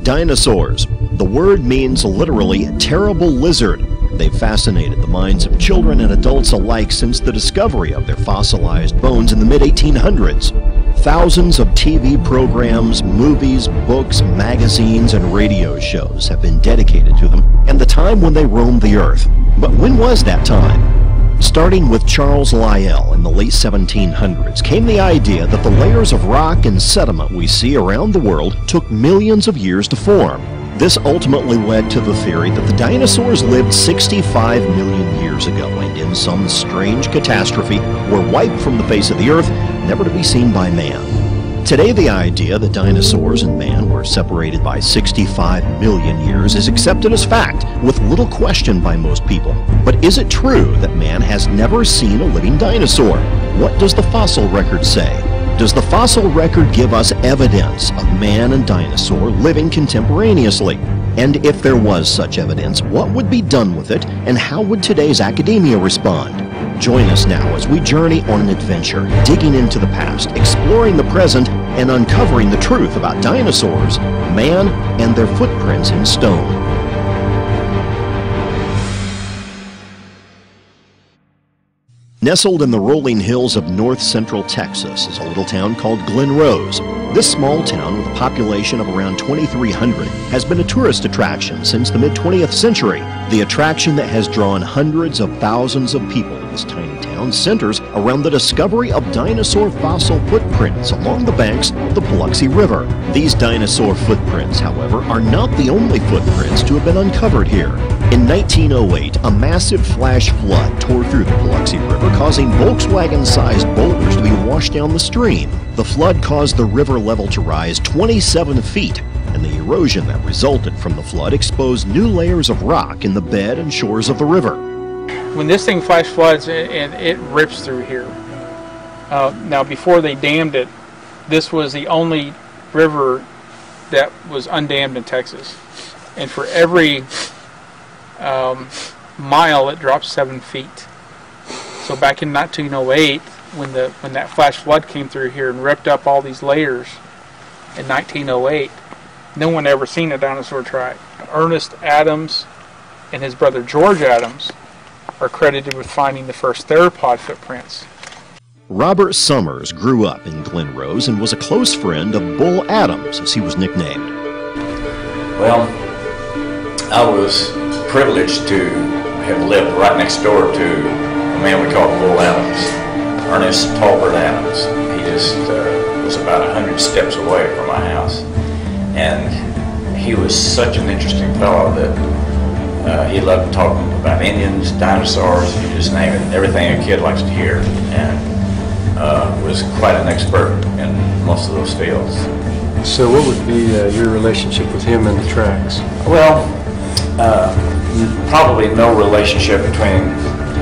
Dinosaurs. The word means literally terrible lizard. They've fascinated the minds of children and adults alike since the discovery of their fossilized bones in the mid-1800s. Thousands of TV programs, movies, books, magazines, and radio shows have been dedicated to them and the time when they roamed the earth. But when was that time? Starting with Charles Lyell in the late 1700s came the idea that the layers of rock and sediment we see around the world took millions of years to form. This ultimately led to the theory that the dinosaurs lived 65 million years ago and in some strange catastrophe were wiped from the face of the earth, never to be seen by man. Today, the idea that dinosaurs and man were separated by 65 million years is accepted as fact, with little question by most people. But is it true that man has never seen a living dinosaur? What does the fossil record say? Does the fossil record give us evidence of man and dinosaur living contemporaneously? And if there was such evidence, what would be done with it, and how would today's academia respond? Join us now as we journey on an adventure, digging into the past, exploring the present, and uncovering the truth about dinosaurs, man, and their footprints in stone. Nestled in the rolling hills of north-central Texas is a little town called Glen Rose. This small town, with a population of around 2,300, has been a tourist attraction since the mid-20th century. The attraction that has drawn hundreds of thousands of people to this tiny town centers around the discovery of dinosaur fossil footprints along the banks of the Biloxi River. These dinosaur footprints, however, are not the only footprints to have been uncovered here. In 1908, a massive flash flood tore through the Biloxi River, causing Volkswagen-sized boulders to be washed down the stream. The flood caused the river level to rise 27 feet, and the erosion that resulted from the flood exposed new layers of rock in the bed and shores of the river. When this thing flash floods and it rips through here, now before they dammed it, this was the only river that was undammed in Texas. And for every mile it drops 7 feet. So back in 1908, when that flash flood came through here and ripped up all these layers in 1908, no one ever seen a dinosaur track. Ernest Adams and his brother George Adams are credited with finding the first theropod footprints. Robert Summers grew up in Glen Rose and was a close friend of Bull Adams, as he was nicknamed. Well, I was privileged to have lived right next door to a man we called Bull Adams, Ernest Talbert Adams. He just was about 100 steps away from my house, and he was such an interesting fellow that he loved talking about Indians, dinosaurs, you just name it, everything a kid likes to hear, and was quite an expert in most of those fields. So what would be your relationship with him and the tracks? Well, probably no relationship between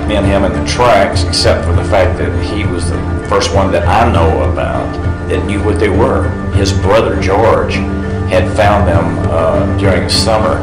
me and him and the tracks, except for the fact that he was the first one that I know about that knew what they were. His brother George had found them during the summer.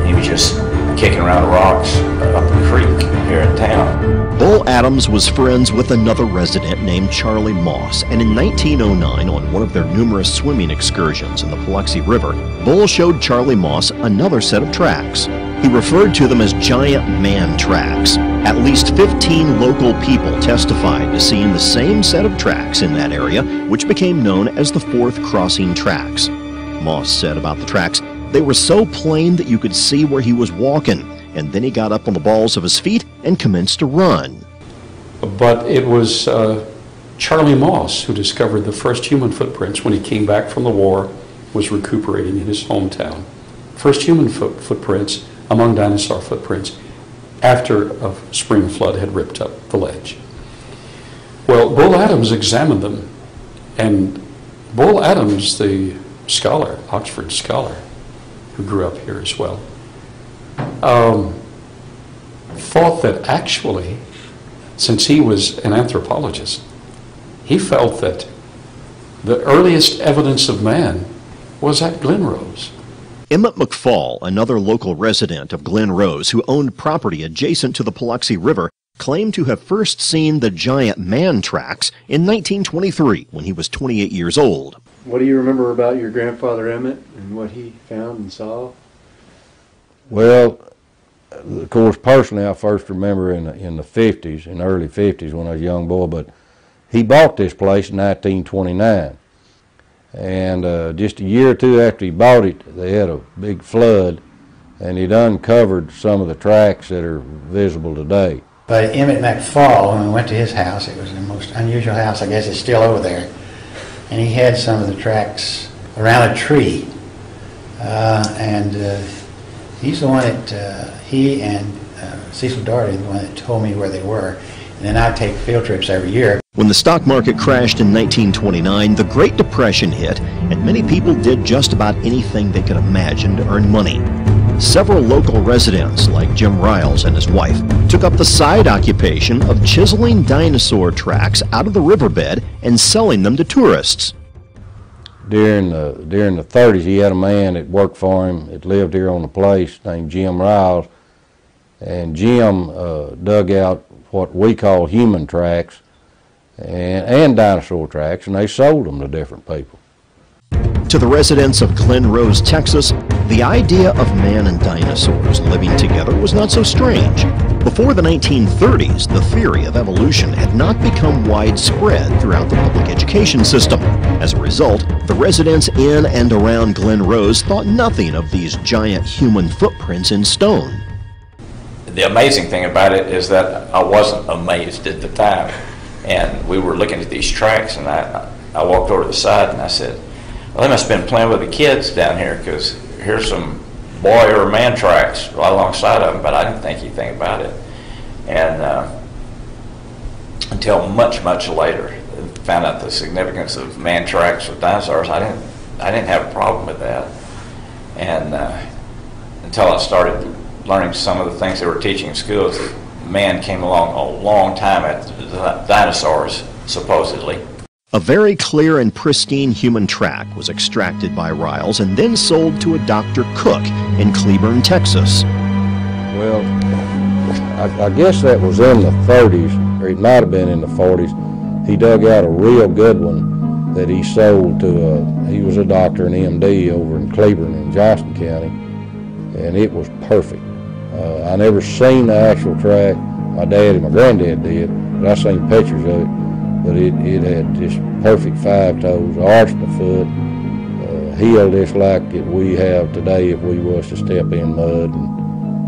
He was just kicking around the rocks up the creek here in town. Bull Adams was friends with another resident named Charlie Moss, and in 1909, on one of their numerous swimming excursions in the Biloxi River, Bull showed Charlie Moss another set of tracks. He referred to them as giant man tracks. At least 15 local people testified to seeing the same set of tracks in that area, which became known as the Fourth Crossing Tracks. Moss said about the tracks, they were so plain that you could see where he was walking, and then he got up on the balls of his feet and commenced to run. But it was Charlie Moss who discovered the first human footprints when he came back from the war, was recuperating in his hometown. First human footprints among dinosaur footprints after a spring flood had ripped up the ledge. Well, Bull Adams examined them, and Bull Adams, the scholar, Oxford scholar, who grew up here as well, thought that actually, since he was an anthropologist, he felt that the earliest evidence of man was at Glen Rose. Emmett McFall, another local resident of Glen Rose who owned property adjacent to the Biloxi River, claimed to have first seen the giant man tracks in 1923 when he was 28 years old. What do you remember about your grandfather Emmett and what he found and saw? Well, of course, personally, I first remember in the 50s, in the early 50s when I was a young boy, but he bought this place in 1929. And just a year or two after he bought it, they had a big flood, and he'd uncovered some of the tracks that are visible today. But Emmett McFall, when we went to his house, it was the most unusual house, I guess it's still over there, and he had some of the tracks around a tree. He's the one that, he and Cecil Doherty, the one that told me where they were, and then I'd take field trips every year. When the stock market crashed in 1929, the Great Depression hit, and many people did just about anything they could imagine to earn money. Several local residents, like Jim Riles and his wife, took up the side occupation of chiseling dinosaur tracks out of the riverbed and selling them to tourists. During the 30s, he had a man that worked for him that lived here on the place named Jim Riles, and Jim dug out what we call human tracks and dinosaur tracks, and they sold them to different people. To the residents of Glen Rose, Texas, the idea of man and dinosaurs living together was not so strange. Before the 1930s, the theory of evolution had not become widespread throughout the public education system. As a result, the residents in and around Glen Rose thought nothing of these giant human footprints in stone. The amazing thing about it is that I wasn't amazed at the time. And we were looking at these tracks, and I walked over to the side and I said, well, they must have been playing with the kids down here, because here's some boy or man tracks right alongside of them, but I didn't think anything about it. And until much, much later, found out the significance of man tracks with dinosaurs. I didn't have a problem with that. And until I started learning some of the things they were teaching in schools, that man came along a long time after the dinosaurs, supposedly. A very clear and pristine human track was extracted by Riles and then sold to a Dr. Cook in Cleburne, Texas. Well, I guess that was in the 30s, or it might have been in the 40s. He dug out a real good one that he sold to, he was a doctor, an MD over in Cleburne in Johnston County, and it was perfect. I never seen the actual track. My dad and my granddad did, but I seen pictures of it. But it had just perfect 5 toes, arched the foot, healed just like we have today if we was to step in mud,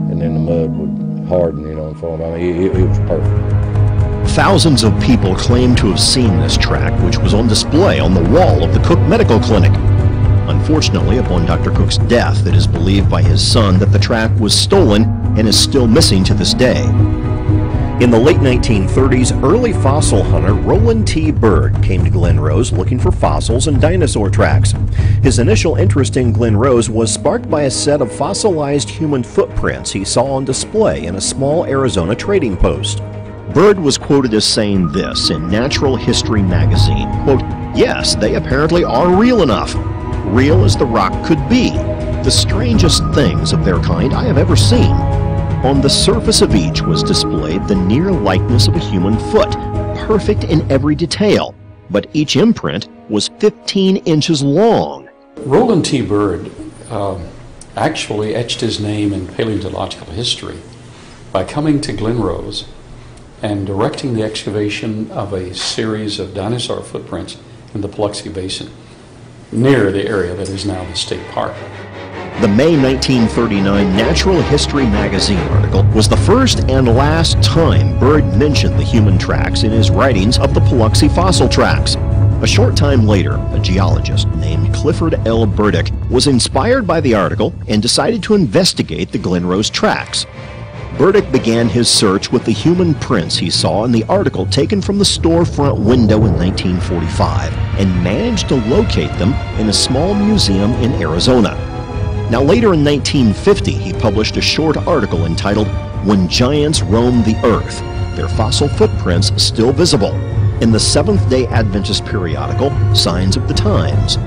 and then the mud would harden, and form. I mean, it was perfect. Thousands of people claim to have seen this track, which was on display on the wall of the Cook Medical Clinic. Unfortunately, upon Dr. Cook's death, it is believed by his son that the track was stolen and is still missing to this day. In the late 1930s, early fossil hunter Roland T. Byrd came to Glen Rose looking for fossils and dinosaur tracks. His initial interest in Glen Rose was sparked by a set of fossilized human footprints he saw on display in a small Arizona trading post. Byrd was quoted as saying this in Natural History magazine, quote, "Yes, they apparently are real enough. Real as the rock could be. The strangest things of their kind I have ever seen. On the surface of each was displayed the near likeness of a human foot, perfect in every detail, but each imprint was 15 inches long." Roland T. Byrd actually etched his name in paleontological history by coming to Glen Rose and directing the excavation of a series of dinosaur footprints in the Paluxy Basin, near the area that is now the state park. The May 1939 Natural History magazine article was the first and last time Byrd mentioned the human tracks in his writings of the Paluxy fossil tracks. A short time later, a geologist named Clifford L. Burdick was inspired by the article and decided to investigate the Glen Rose tracks. Burdick began his search with the human prints he saw in the article taken from the storefront window in 1945 and managed to locate them in a small museum in Arizona. Now later in 1950, he published a short article entitled "When Giants Roamed the Earth, Their Fossil Footprints Still Visible," in the Seventh-day Adventist periodical Signs of the Times.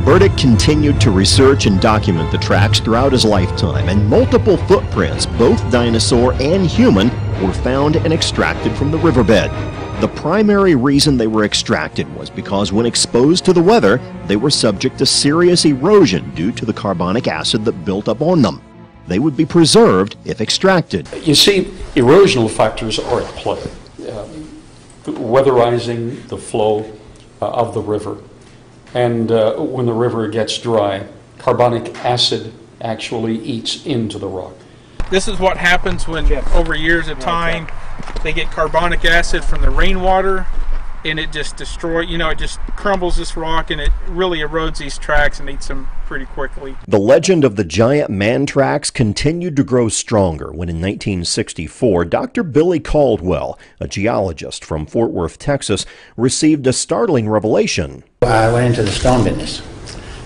Burdick continued to research and document the tracks throughout his lifetime, and multiple footprints, both dinosaur and human, were found and extracted from the riverbed. The primary reason they were extracted was because when exposed to the weather, they were subject to serious erosion due to the carbonic acid that built up on them. They would be preserved if extracted. You see, erosional factors are at play. Weatherizing the flow of the river. And when the river gets dry, carbonic acid actually eats into the rock. This is what happens when, over years of time, they get carbonic acid from the rainwater, and it just destroys, it just crumbles this rock, and it really erodes these tracks and eats them pretty quickly. The legend of the giant man tracks continued to grow stronger when in 1964, Dr. Billy Caldwell, a geologist from Fort Worth, Texas, received a startling revelation. I went into the stone business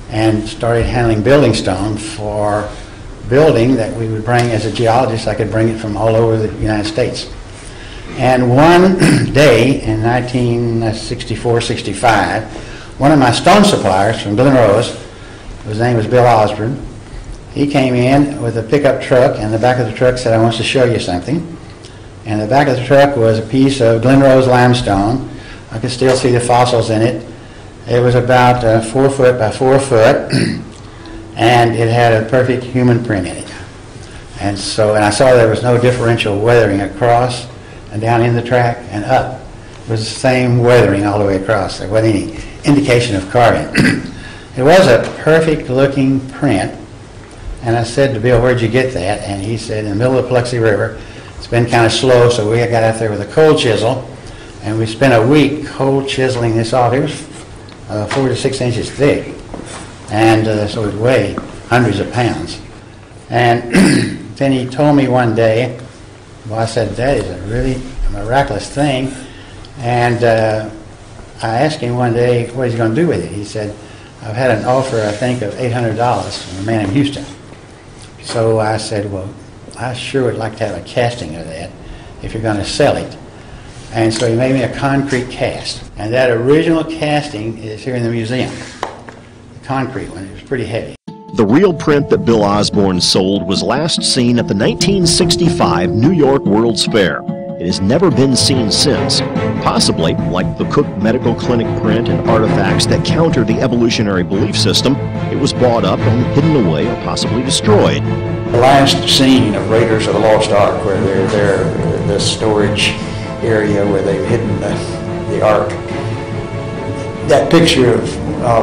and started handling building stone for building that we would bring. As a geologist, I could bring it from all over the United States. And one day in 1964-65, one of my stone suppliers from Glen Rose, his name was Bill Osborne, he came in with a pickup truck, and the back of the truck said, "I want to show you something." And the back of the truck was a piece of Glen Rose limestone. I could still see the fossils in it. It was about 4 foot by 4 foot, and it had a perfect human print in it. And I saw there was no differential weathering across and down in the track and up. It was the same weathering all the way across. There wasn't any indication of carving. It was a perfect looking print. And I said to Bill, "Where'd you get that?" And he said, "In the middle of the Biloxi River. It's been kind of slow, so we got out there with a cold chisel, and we spent a week cold chiseling this off." It was 4 to 6 inches thick, and so it weighed hundreds of pounds. And then he told me one day, well, I said, "That is a really miraculous thing." And I asked him one day, what is he going to do with it? He said, "I've had an offer, I think, of $800 from a man in Houston." So I said, "Well, I sure would like to have a casting of that if you're going to sell it." And so he made me a concrete cast. And that original casting is here in the museum. The concrete one, it was pretty heavy. The real print that Bill Osborne sold was last seen at the 1965 New York World's Fair. It has never been seen since. Possibly, like the Cook Medical Clinic print and artifacts that counter the evolutionary belief system, it was bought up and hidden away or possibly destroyed. The last scene of Raiders of the Lost Ark, where they're there, the storage area where they've hidden the Ark, that picture of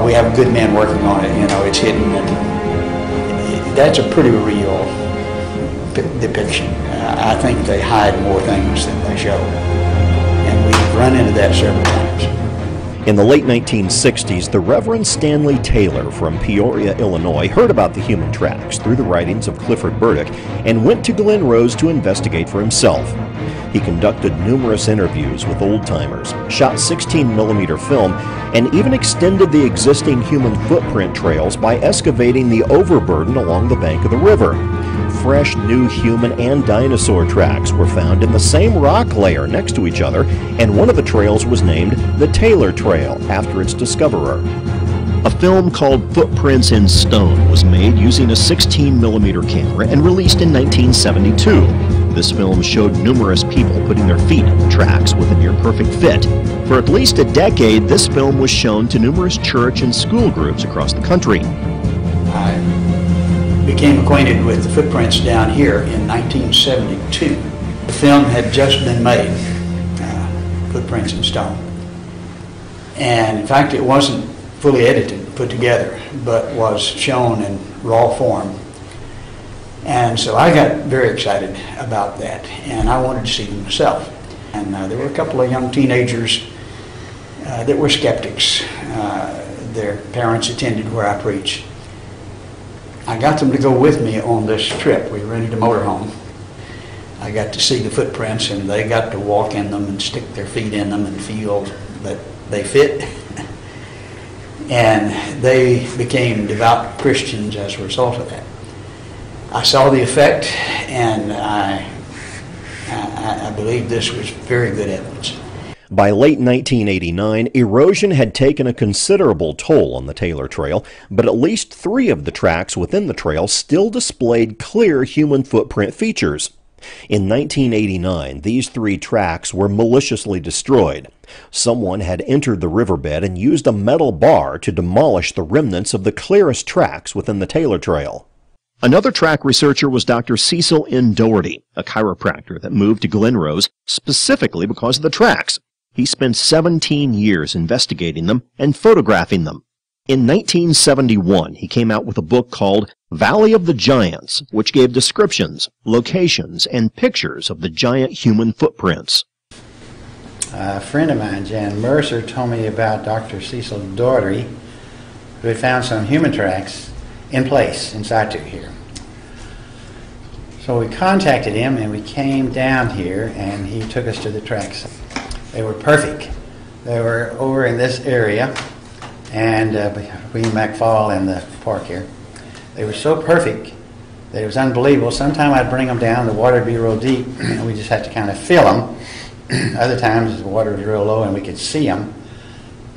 we have good men working on it, it's hidden, and that's a pretty real depiction. I think they hide more things than they show, and we've run into that several times. In the late 1960s, the Reverend Stanley Taylor from Peoria, Illinois, heard about the human tracks through the writings of Clifford Burdick and went to Glen Rose to investigate for himself. He conducted numerous interviews with old-timers, shot 16mm film, and even extended the existing human footprint trails by excavating the overburden along the bank of the river. Fresh new human and dinosaur tracks were found in the same rock layer next to each other, and one of the trails was named the Taylor Trail after its discoverer. A film called Footprints in Stone was made using a 16mm camera and released in 1972. This film showed numerous people putting their feet in the tracks with a near-perfect fit. For at least a decade, this film was shown to numerous church and school groups across the country. I became acquainted with the footprints down here in 1972. The film had just been made, Footprints in Stone. And in fact, it wasn't fully edited, put together, but was shown in raw form. And so I got very excited about that, and I wanted to see them myself. And there were a couple of young teenagers that were skeptics. Their parents attended where I preached. I got them to go with me on this trip. We rented a motorhome. I got to see the footprints, and they got to walk in them and stick their feet in them and feel that they fit. And they became devout Christians as a result of that. I saw the effect, and I believe this was very good evidence. By late 1989, erosion had taken a considerable toll on the Taylor Trail, but at least 3 of the tracks within the trail still displayed clear human footprint features. In 1989, these 3 tracks were maliciously destroyed. Someone had entered the riverbed and used a metal bar to demolish the remnants of the clearest tracks within the Taylor Trail. Another track researcher was Dr. Cecil N. Doherty, a chiropractor that moved to Glen Rose specifically because of the tracks. He spent 17 years investigating them and photographing them. In 1971, he came out with a book called Valley of the Giants, which gave descriptions, locations, and pictures of the giant human footprints. A friend of mine, Jan Mercer, told me about Dr. Cecil Doherty, who had found some human tracks in place in situ here. So we contacted him and we came down here and he took us to the tracks. They were perfect. They were over in this area and between McFall and the park here. They were so perfect that it was unbelievable. Sometime I'd bring them down, the water would be real deep and we just had to kind of fill them. Other times the water was real low and we could see them.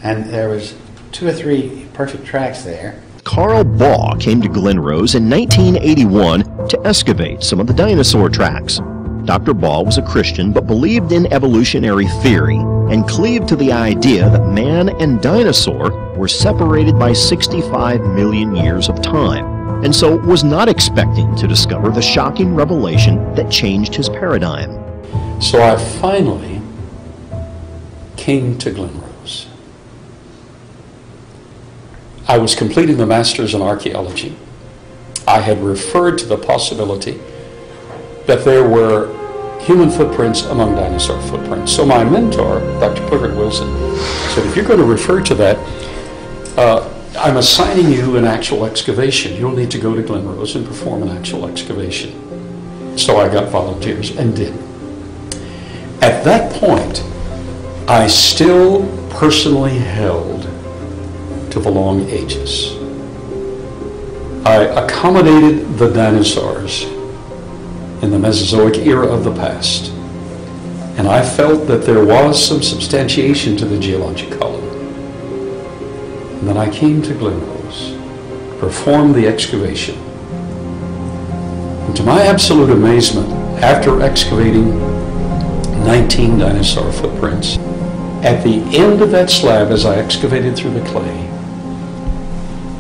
And there was 2 or 3 perfect tracks there. Carl Baugh came to Glen Rose in 1981 to excavate some of the dinosaur tracks. Dr. Baugh was a Christian but believed in evolutionary theory and cleaved to the idea that man and dinosaur were separated by 65 million years of time, and so was not expecting to discover the shocking revelation that changed his paradigm. So I finally came to Glen Rose. I was completing the Master's in Archaeology. I had referred to the possibility that there were human footprints among dinosaur footprints. So my mentor, Dr. Clifford Wilson, said, if you're going to refer to that, I'm assigning you an actual excavation. You'll need to go to Glen Rose and perform an actual excavation. So I got volunteers and did. At that point, I still personally held to the long ages. I accommodated the dinosaurs in the Mesozoic era of the past, and I felt that there was some substantiation to the geologic column. And then I came to Glen Rose, performed the excavation, and to my absolute amazement, after excavating 19 dinosaur footprints, at the end of that slab, as I excavated through the clay,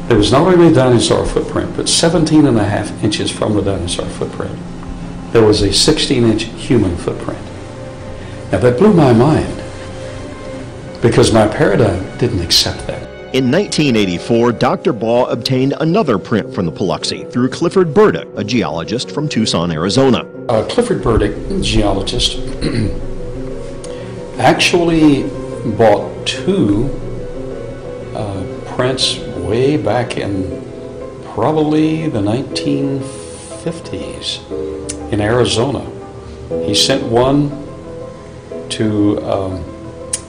there was not only a dinosaur footprint, but 17.5 inches from the dinosaur footprint, there was a 16-inch human footprint. Now that blew my mind, because my paradigm didn't accept that. In 1984, Dr. Baugh obtained another print from the Paluxy through Clifford Burdick, a geologist from Tucson, Arizona. Clifford Burdick, geologist, actually bought 2 prints way back in probably the 1950s in Arizona. He sent one to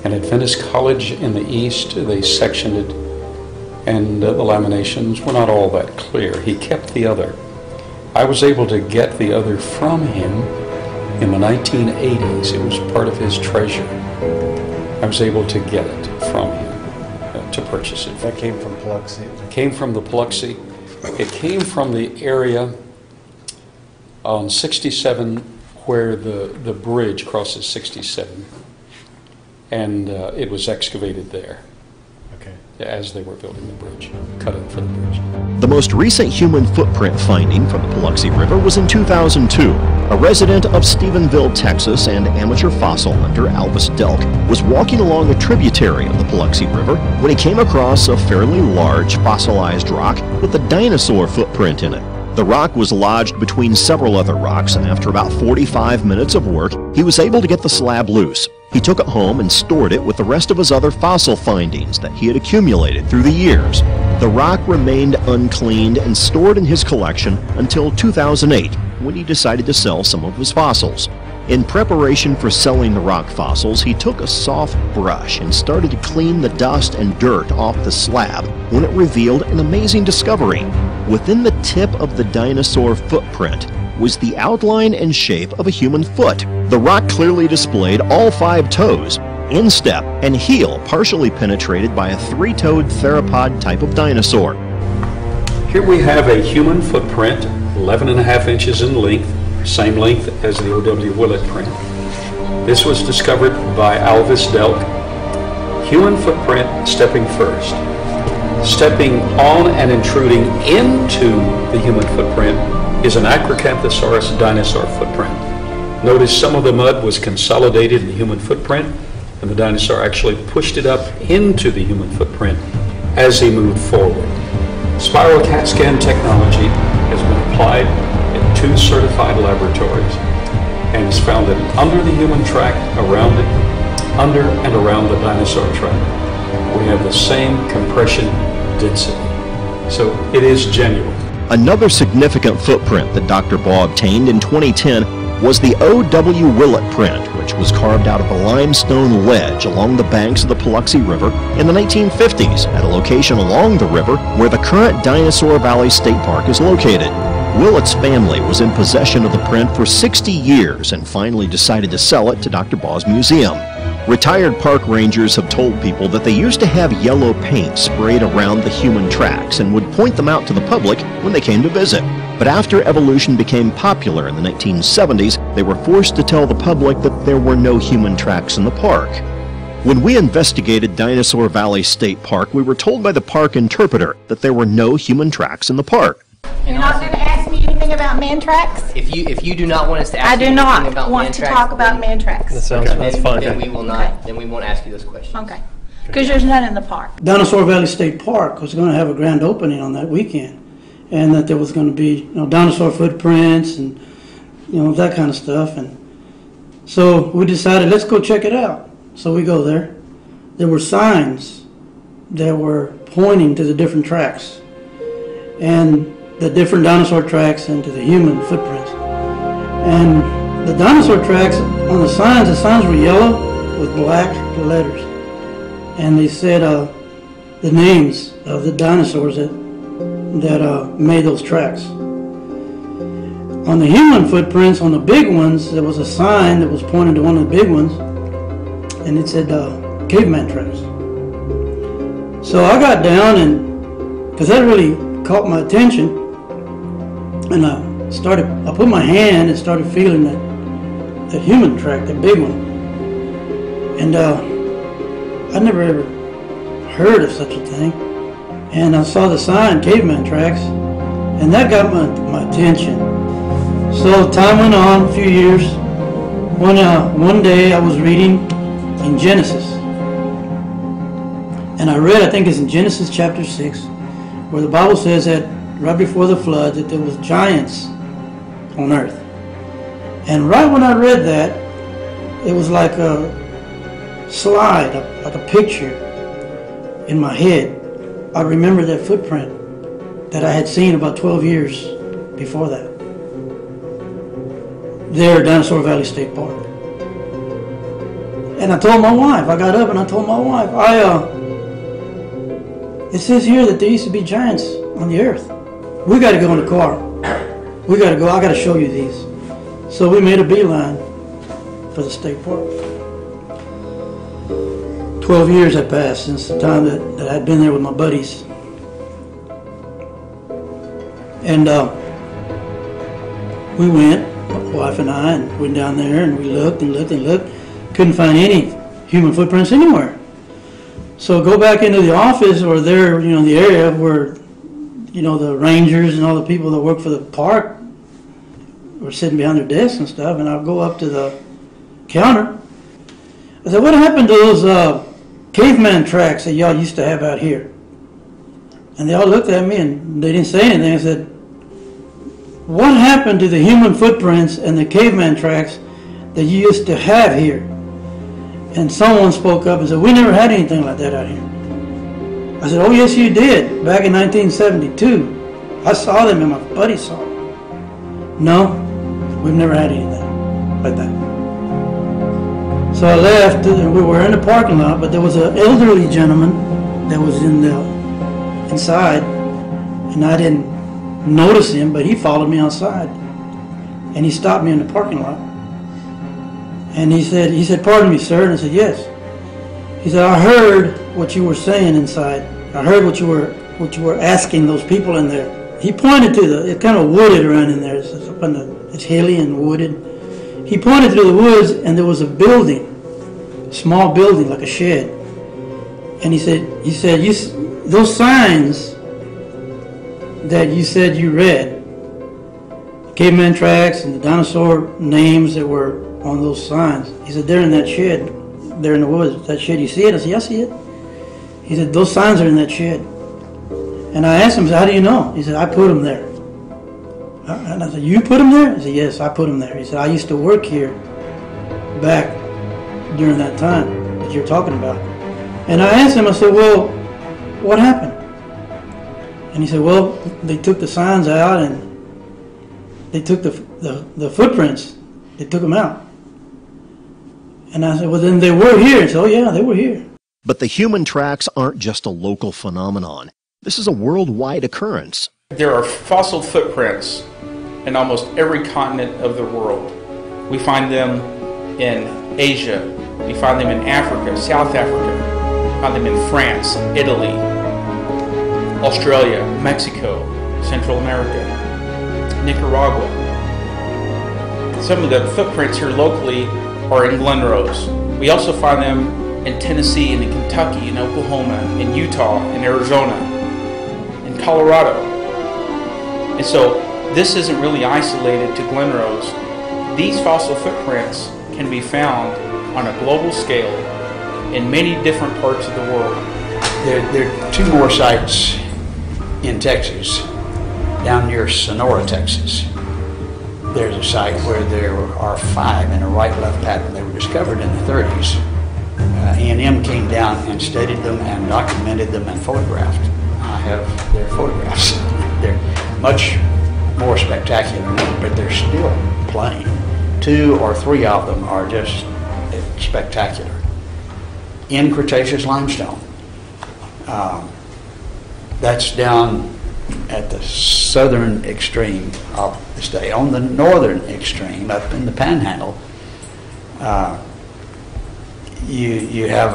an Adventist college in the east. They sectioned it, and the laminations were not all that clear. He kept the other. I was able to get the other from him in the 1980s. It was part of his treasure. I was able to get it from him, to purchase it. That came from Paluxy? It came from the Paluxy. It came from the area on 67 where the bridge crosses 67. And it was excavated there. Okay. As they were building the bridge, cut up for the bridge. The most recent human footprint finding from the Paluxy River was in 2002. A resident of Stephenville, Texas, and amateur fossil hunter Albus Delk was walking along a tributary of the Paluxy River when he came across a fairly large fossilized rock with a dinosaur footprint in it. The rock was lodged between several other rocks, and after about 45 minutes of work, he was able to get the slab loose. He took it home and stored it with the rest of his other fossil findings that he had accumulated through the years. The rock remained uncleaned and stored in his collection until 2008, when he decided to sell some of his fossils. In preparation for selling the rock fossils, he took a soft brush and started to clean the dust and dirt off the slab when it revealed an amazing discovery. Within the tip of the dinosaur footprint was the outline and shape of a human foot. The rock clearly displayed all 5 toes, instep, and heel partially penetrated by a 3-toed theropod type of dinosaur. Here we have a human footprint, 11.5 inches in length, same length as the O.W. Willett print. This was discovered by Alvis Delk. Human footprint stepping first. Stepping on and intruding into the human footprint is an Acrocanthosaurus dinosaur footprint. Notice some of the mud was consolidated in the human footprint, and the dinosaur actually pushed it up into the human footprint as he moved forward. Spiral CAT scan technology has been applied in 2 certified laboratories and has found that under the human track, around it, under and around the dinosaur track, we have the same compression density. So it is genuine. Another significant footprint that Dr. Baugh obtained in 2010 was the O.W. Willett print, which was carved out of a limestone ledge along the banks of the Paluxy River in the 1950s at a location along the river where the current Dinosaur Valley State Park is located. Willett's family was in possession of the print for 60 years and finally decided to sell it to Dr. Baugh's museum. Retired park rangers have told people that they used to have yellow paint sprayed around the human tracks and would point them out to the public when they came to visit. But after evolution became popular in the 1970s, they were forced to tell the public that there were no human tracks in the park. When we investigated Dinosaur Valley State Park, we were told by the park interpreter that there were no human tracks in the park. You're not going to ask me anything about man tracks? If you do not want us to ask you anything about man tracks. I do not want to talk about man tracks. That's fine. Then we will not. Okay. Then we won't ask you those questions. Okay. Because there's none in the park. Dinosaur Valley State Park was going to have a grand opening on that weekend, and that there was going to be dinosaur footprints and that kind of stuff. And so we decided, let's go check it out. So we go there. There were signs that were pointing to the different tracks and the different dinosaur tracks and to the human footprints. And the dinosaur tracks on the signs were yellow with black letters. And they said the names of the dinosaurs that made those tracks. On the human footprints, on the big ones, there was a sign that was pointing to one of the big ones, and it said caveman tracks. So I got down, and because that really caught my attention, and I put my hand and started feeling that human track, that big one. And I'd never ever heard of such a thing. And I saw the sign, caveman tracks, and that got my attention. So time went on, a few years. One day I was reading in Genesis. And I read, I think it's in Genesis chapter 6, where the Bible says that right before the flood that there was giants on earth. And right when I read that, it was like a slide, like a picture in my head. I remember that footprint that I had seen about 12 years before that. There at Dinosaur Valley State Park. And I told my wife, I got up and I told my wife, it says here that there used to be giants on the earth. We got to go in the car. We got to go, I got to show you these. So we made a beeline for the state park. 12 years had passed since the time that I'd been there with my buddies. And we went, my wife and I, and went down there and we looked and looked and looked. Couldn't find any human footprints anywhere. So go back into the office or there, the area where, the rangers and all the people that work for the park were sitting behind their desks and stuff, and I'll go up to the counter. I said, what happened to those caveman tracks that y'all used to have out here? And they all looked at me and they didn't say anything. I said, what happened to the human footprints and the caveman tracks that you used to have here? And someone spoke up and said, we never had anything like that out here. I said, oh yes you did, back in 1972. I saw them and my buddy saw them. No, we've never had anything like that. So I left, and we were in the parking lot, but there was an elderly gentleman that was inside, and I didn't notice him, but he followed me outside, and he stopped me in the parking lot. And he said, pardon me, sir, and I said, yes. He said, I heard what you were saying inside. I heard what you were asking those people in there he pointed to it's kind of wooded around in there. It's hilly and wooded. He pointed to the woods, and there was a building, a small building like a shed. And he said, those signs that you said you read, the caveman tracks and the dinosaur names that were on those signs, he said, they're in that shed, they're in the woods. That shed, you see it? I said, yeah, I see it. He said, those signs are in that shed. And I asked him, how do you know? He said, I put them there. And I said, you put them there? He said, yes, I put them there. He said, I used to work here back during that time that you're talking about. And I asked him, I said, well, what happened? And he said, well, they took the signs out and they took the footprints. They took them out. And I said, well, then they were here. He said, oh, yeah, they were here. But the human tracks aren't just a local phenomenon. This is a worldwide occurrence. There are fossil footprints in almost every continent of the world. We find them in Asia. We find them in Africa, South Africa. We find them in France, Italy, Australia, Mexico, Central America, Nicaragua. Some of the footprints here locally are in Glen Rose. We also find them in Tennessee and in Kentucky, in Oklahoma, in Utah, in Arizona, in Colorado. And so this isn't really isolated to Glen Rose. These fossil footprints can be found on a global scale in many different parts of the world. There are two more sites in Texas, down near Sonora, Texas. There's a site where there are 5 in a right-left pattern. They were discovered in the 30s. A&M came down and studied them and documented them and photographed. I have their photographs. They're much more spectacular now, but they're still plain. 2 or 3 of them are just spectacular. In Cretaceous limestone. That's down at the southern extreme of the state. On the northern extreme, up in the Panhandle, you have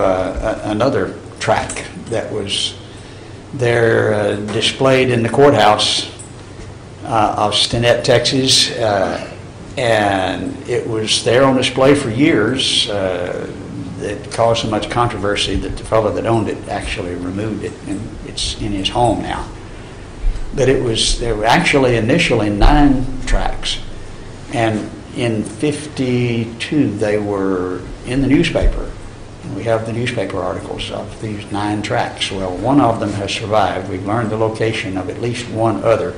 another track that was there displayed in the courthouse of Stinnett, Texas, and it was there on display for years. It caused so much controversy that the fellow that owned it actually removed it, and it's in his home now. But there were actually initially 9 tracks, and in '52 they were in the newspaper. And we have the newspaper articles of these 9 tracks. Well, one of them has survived. We've learned the location of at least one other.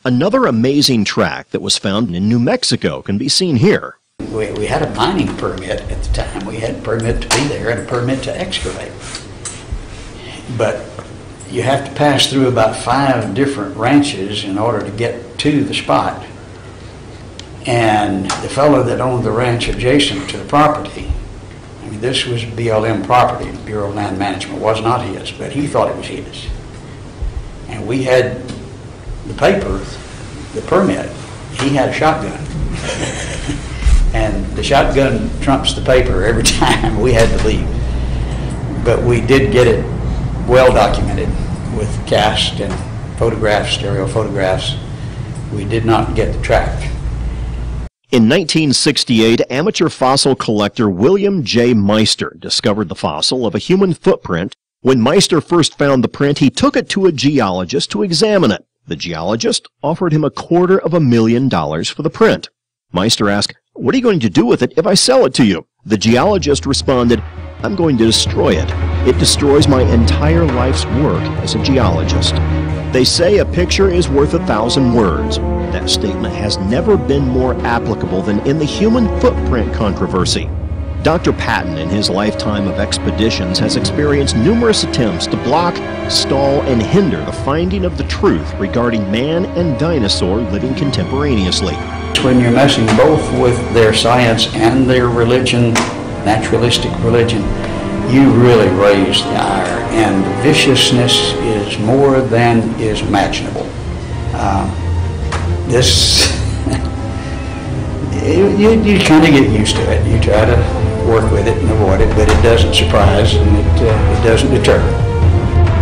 Another amazing track that was found in New Mexico can be seen here. We had a mining permit at the time. We had a permit to be there and a permit to excavate. But you have to pass through about 5 different ranches in order to get to the spot. And the fellow that owned the ranch adjacent to the property, I mean, this was BLM property, the Bureau of Land Management, was not his, but he thought it was his. And we had the paper, the permit. He had a shotgun. And the shotgun trumps the paper every time. We had to leave. But we did get it well documented with cast and photographs, stereo photographs. We did not get the track. In 1968, amateur fossil collector William J. Meister discovered the fossil of a human footprint. When Meister first found the print, he took it to a geologist to examine it. The geologist offered him $250,000 for the print. Meister asked, "What are you going to do with it if I sell it to you?" The geologist responded, "I'm going to destroy it. It destroys my entire life's work as a geologist." They say a picture is worth 1,000 words. That statement has never been more applicable than in the human footprint controversy. Dr. Patton, in his lifetime of expeditions, has experienced numerous attempts to block, stall, and hinder the finding of the truth regarding man and dinosaur living contemporaneously. When you're messing both with their science and their religion, naturalistic religion, you really raise the ire, and the viciousness is more than is imaginable. You kind of get used to it. You try to work with it and avoid it, but it doesn't surprise and it doesn't deter.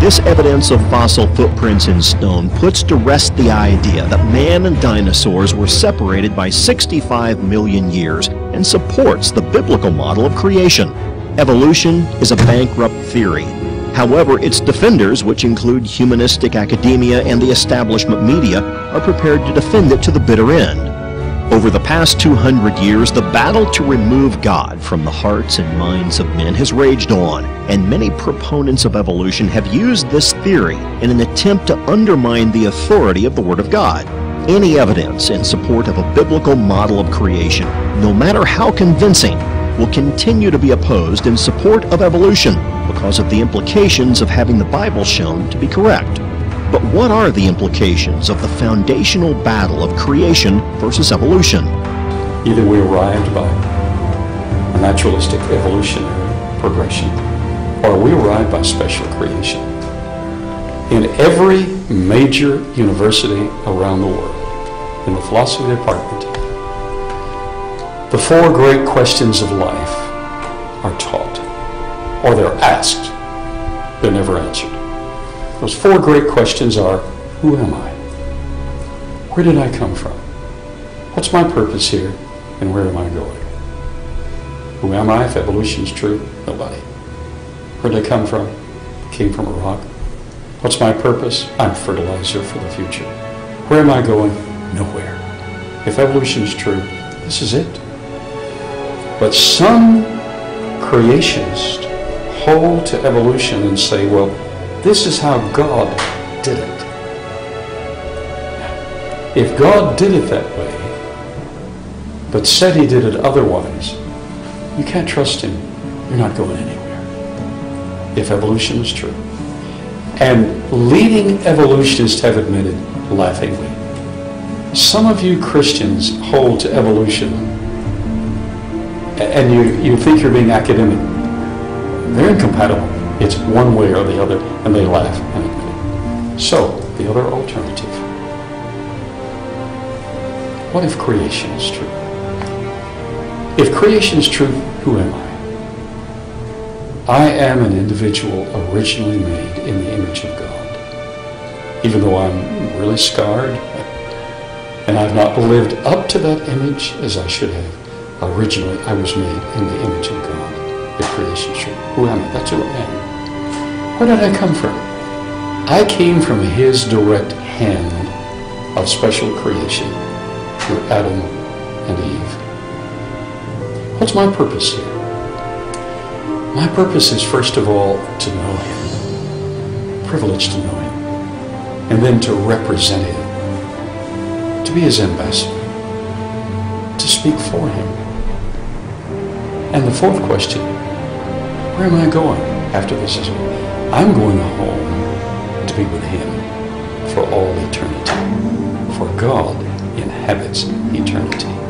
This evidence of fossil footprints in stone puts to rest the idea that man and dinosaurs were separated by 65 million years and supports the biblical model of creation. Evolution is a bankrupt theory. However, its defenders, which include humanistic academia and the establishment media, are prepared to defend it to the bitter end. Over the past 200 years, the battle to remove God from the hearts and minds of men has raged on, and many proponents of evolution have used this theory in an attempt to undermine the authority of the Word of God. Any evidence in support of a biblical model of creation, no matter how convincing, will continue to be opposed in support of evolution because of the implications of having the Bible shown to be correct. But what are the implications of the foundational battle of creation versus evolution? Either we arrived by a naturalistic evolutionary progression, or we arrived by special creation. In every major university around the world, in the philosophy department, the four great questions of life are taught, or they're asked. They're never answered. Those four great questions are, who am I? Where did I come from? What's my purpose here, and where am I going? Who am I if evolution is true? Nobody. Where did I come from? Came from a rock. What's my purpose? I'm fertilizer for the future. Where am I going? Nowhere. If evolution is true, this is it. But some creationists hold to evolution and say, well, this is how God did it. If God did it that way, but said he did it otherwise, you can't trust him. You're not going anywhere. If evolution is true. And leading evolutionists have admitted, laughingly, some of you Christians hold to evolution and you think you're being academic. They're incompatible. It's one way or the other, and they laugh and admit it. So, the other alternative. What if creation is true? If creation is true, who am I? I am an individual originally made in the image of God. Even though I'm really scarred, and I've not lived up to that image as I should have, originally I was made in the image of God. If creation is true, who am I? That's who I am. Where did I come from? I came from his direct hand of special creation through Adam and Eve. What's my purpose here? My purpose is first of all to know him, privileged to know him, and then to represent him, to be his ambassador, to speak for him. And the fourth question, where am I going after this is over? I'm going home to be with him for all eternity. For God inhabits eternity.